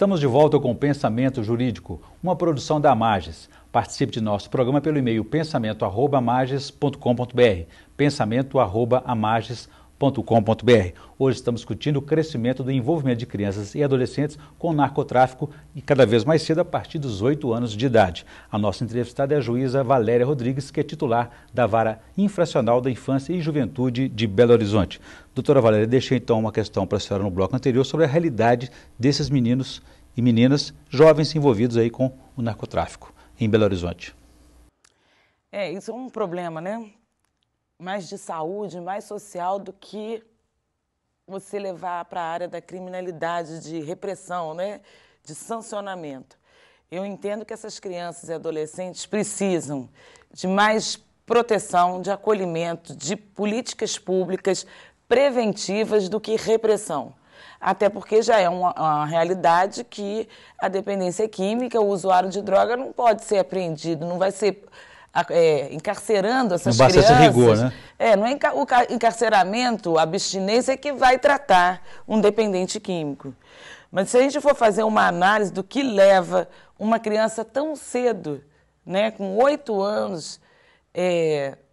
Estamos de volta com o Pensamento Jurídico, uma produção da Amages. Participe de nosso programa pelo e-mail pensamento@amages.com.br, pensamento@amages.com.br. Hoje estamos discutindo o crescimento do envolvimento de crianças e adolescentes com narcotráfico e cada vez mais cedo a partir dos 8 anos de idade. A nossa entrevistada é a juíza Valéria Rodrigues, que é titular da Vara Infracional da Infância e Juventude de Belo Horizonte. Doutora Valéria, deixei então uma questão para a senhora no bloco anterior sobre a realidade desses meninos e meninas jovens envolvidos aí com o narcotráfico em Belo Horizonte. Isso é um problema, né? Mais de saúde, mais social do que você levar para a área da criminalidade, de repressão, né? De sancionamento. Eu entendo que essas crianças e adolescentes precisam de mais proteção, de acolhimento, de políticas públicas preventivas do que repressão. Até porque já é uma realidade que a dependência química, o usuário de droga não pode ser apreendido, não vai ser encarcerando essas crianças. Não basta esse rigor, né? Não é o encarceramento, a abstinência que vai tratar um dependente químico. Mas se a gente for fazer uma análise do que leva uma criança tão cedo, né, com 8 anos,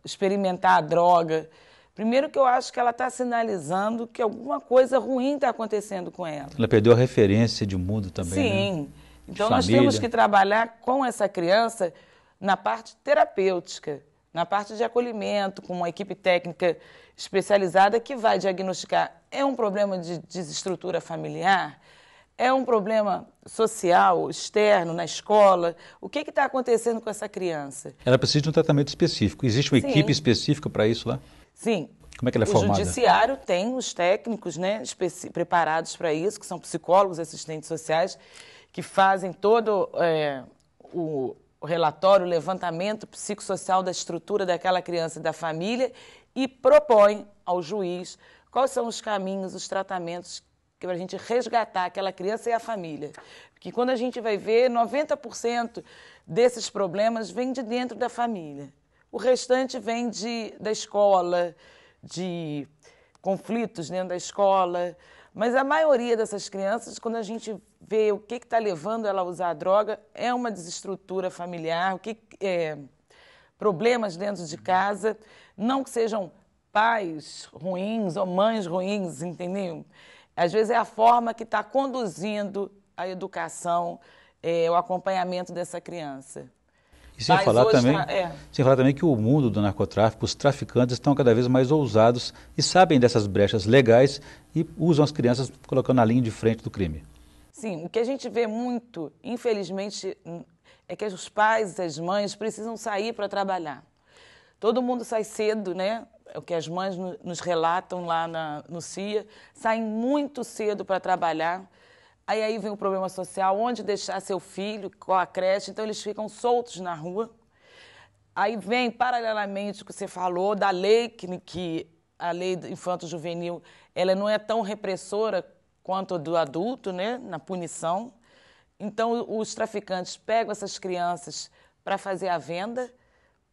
experimentar a droga, primeiro que eu acho que ela está sinalizando que alguma coisa ruim está acontecendo com ela. Ela perdeu a referência de mundo também, Sim. Né? Então nós temos que trabalhar com essa criança na parte terapêutica, na parte de acolhimento, com uma equipe técnica especializada que vai diagnosticar: é um problema de desestrutura familiar? É um problema social, externo, na escola? O que está acontecendo com essa criança? Ela precisa de um tratamento específico. Existe uma equipe específica para isso lá? Sim. Como é que ela é formada? O judiciário tem os técnicos, né, preparados para isso, que são psicólogos, assistentes sociais, que fazem todo o relatório, o levantamento psicossocial da estrutura daquela criança e da família e propõem ao juiz quais são os caminhos, os tratamentos para a gente resgatar aquela criança e a família. Porque quando a gente vai ver, 90% desses problemas vêm de dentro da família. O restante vem da escola, de conflitos dentro da escola. Mas a maioria dessas crianças, quando a gente vê o que está levando ela a usar a droga, é uma desestrutura familiar, problemas dentro de casa, não que sejam pais ruins ou mães ruins, entendeu? Às vezes é a forma que está conduzindo a educação, o acompanhamento dessa criança. E sem falar também que o mundo do narcotráfico, os traficantes estão cada vez mais ousados e sabem dessas brechas legais e usam as crianças colocando na linha de frente do crime. Sim, o que a gente vê muito, infelizmente, é que os pais e as mães precisam sair para trabalhar. Todo mundo sai cedo, né? É o que as mães nos relatam lá no CIA, saem muito cedo para trabalhar. Aí vem o problema social, onde deixar seu filho, qual a creche, então eles ficam soltos na rua. Aí vem, paralelamente, o que você falou, da lei, que a lei infanto-juvenil, ela não é tão repressora quanto a do adulto, né, na punição. Então, os traficantes pegam essas crianças para fazer a venda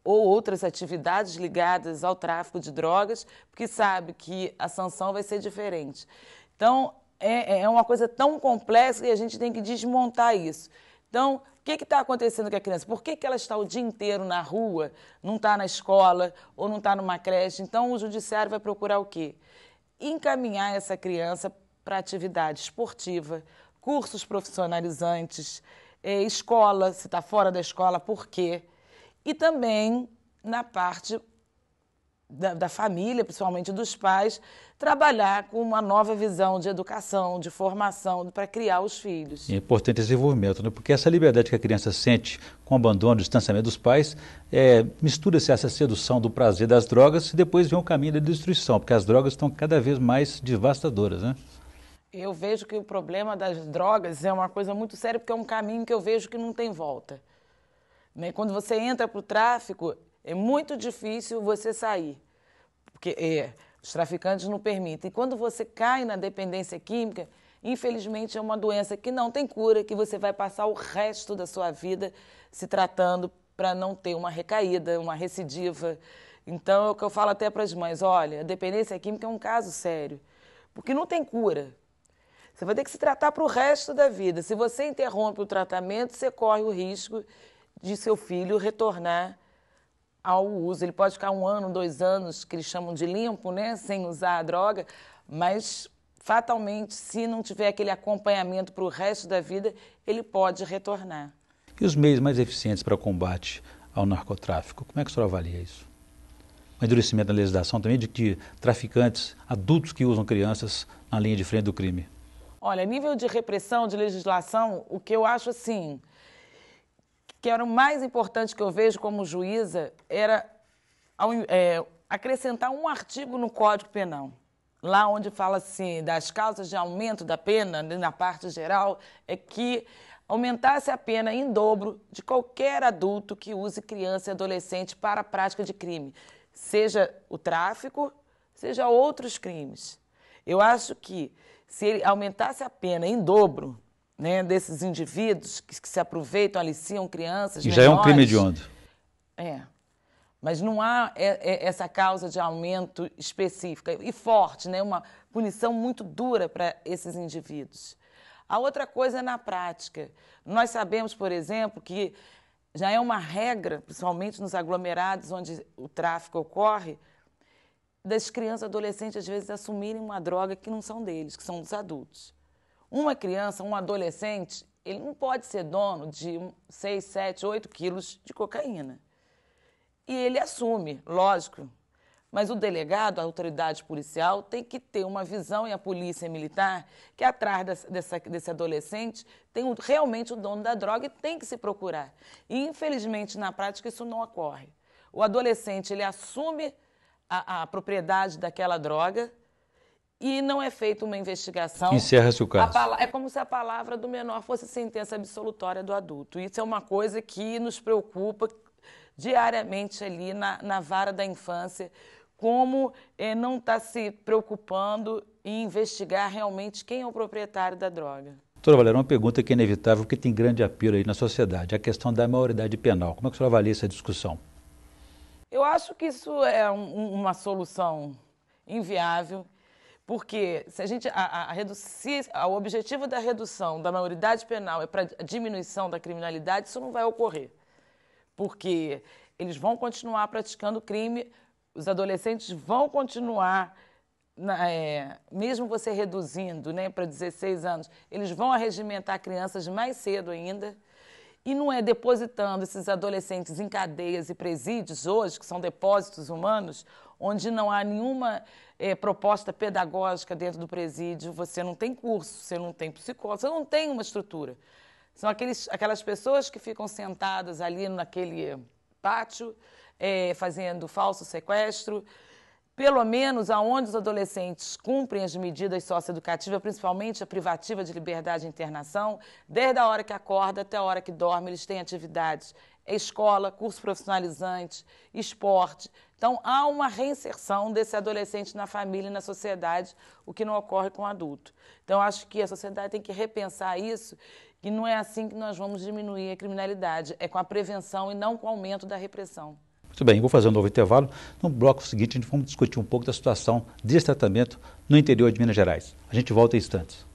ou outras atividades ligadas ao tráfico de drogas, porque sabe que a sanção vai ser diferente. Então, é uma coisa tão complexa que a gente tem que desmontar isso. Então, o que está acontecendo com a criança? Por que ela está o dia inteiro na rua, não está na escola ou não está numa creche? Então, o judiciário vai procurar o quê? Encaminhar essa criança para atividade esportiva, cursos profissionalizantes, escola, se está fora da escola, por quê? E também na parte da família, principalmente dos pais, trabalhar com uma nova visão de educação, de formação, para criar os filhos. É importante esse envolvimento, né? Porque essa liberdade que a criança sente com o abandono, o distanciamento dos pais, mistura-se essa sedução do prazer das drogas e depois vem o caminho da destruição, porque as drogas estão cada vez mais devastadoras, né? Eu vejo que o problema das drogas é uma coisa muito séria, porque é um caminho que eu vejo que não tem volta. Né? Quando você entra para o tráfico, é muito difícil você sair, porque os traficantes não permitem. E quando você cai na dependência química, infelizmente é uma doença que não tem cura, que você vai passar o resto da sua vida se tratando para não ter uma recaída, uma recidiva. Então é o que eu falo até para as mães: olha, a dependência química é um caso sério, porque não tem cura. Você vai ter que se tratar para o resto da vida. Se você interrompe o tratamento, você corre o risco de seu filho retornar ao uso. Ele pode ficar 1 ano, 2 anos, que eles chamam de limpo, né, sem usar a droga, mas fatalmente, se não tiver aquele acompanhamento para o resto da vida, ele pode retornar. E os meios mais eficientes para o combate ao narcotráfico? Como é que o senhor avalia isso? O endurecimento da legislação também de traficantes adultos que usam crianças na linha de frente do crime? Olha, nível de repressão, de legislação, o que eu acho assim, que era o mais importante que eu vejo como juíza, era acrescentar um artigo no Código Penal. Lá onde fala assim, das causas de aumento da pena, na parte geral, é que aumentasse a pena em dobro de qualquer adulto que use criança e adolescente para a prática de crime, seja o tráfico, seja outros crimes. Eu acho que se ele aumentasse a pena em dobro, né, desses indivíduos que se aproveitam, aliciam crianças, e já menores, é um crime hediondo. Mas não há essa causa de aumento específica e forte, né? Uma punição muito dura para esses indivíduos. A outra coisa é na prática. Nós sabemos, por exemplo, que já é uma regra, principalmente nos aglomerados onde o tráfico ocorre, das crianças e adolescentes, às vezes, assumirem uma droga que não são deles, que são dos adultos. Uma criança, um adolescente, ele não pode ser dono de 6, 7, 8 quilos de cocaína. E ele assume, lógico, mas o delegado, a autoridade policial, tem que ter uma visão, e a polícia militar, que atrás desse adolescente tem realmente o dono da droga e tem que se procurar. E, infelizmente, na prática, isso não ocorre. O adolescente, ele assume a propriedade daquela droga e não é feita uma investigação. Encerra-se o caso. É como se a palavra do menor fosse sentença absolutória do adulto. Isso é uma coisa que nos preocupa diariamente ali na vara da infância, como não está se preocupando em investigar realmente quem é o proprietário da droga. Doutora Valéria, uma pergunta que é inevitável, porque tem grande apelo aí na sociedade, a questão da maioridade penal. Como é que o senhor avalia essa discussão? Eu acho que isso é uma solução inviável, porque se a gente o objetivo da redução da maioridade penal é para a diminuição da criminalidade, isso não vai ocorrer. Porque eles vão continuar praticando crime, os adolescentes vão continuar, mesmo você reduzindo, né, para 16 anos, eles vão arregimentar crianças mais cedo ainda, e não é depositando esses adolescentes em cadeias e presídios hoje, que são depósitos humanos, onde não há nenhuma proposta pedagógica dentro do presídio, você não tem curso, você não tem psicólogo, você não tem uma estrutura. São aquelas pessoas que ficam sentadas ali naquele pátio, fazendo falso sequestro. Pelo menos aonde os adolescentes cumprem as medidas socioeducativas, principalmente a privativa de liberdade de internação, desde a hora que acorda até a hora que dorme, eles têm atividades. Escola, curso profissionalizante, esporte. Então, há uma reinserção desse adolescente na família e na sociedade, o que não ocorre com o adulto. Então, acho que a sociedade tem que repensar isso, e não é assim que nós vamos diminuir a criminalidade, é com a prevenção e não com o aumento da repressão. Muito bem, vou fazer um novo intervalo. No bloco seguinte, a gente vai discutir um pouco da situação desse tratamento no interior de Minas Gerais. A gente volta em instantes.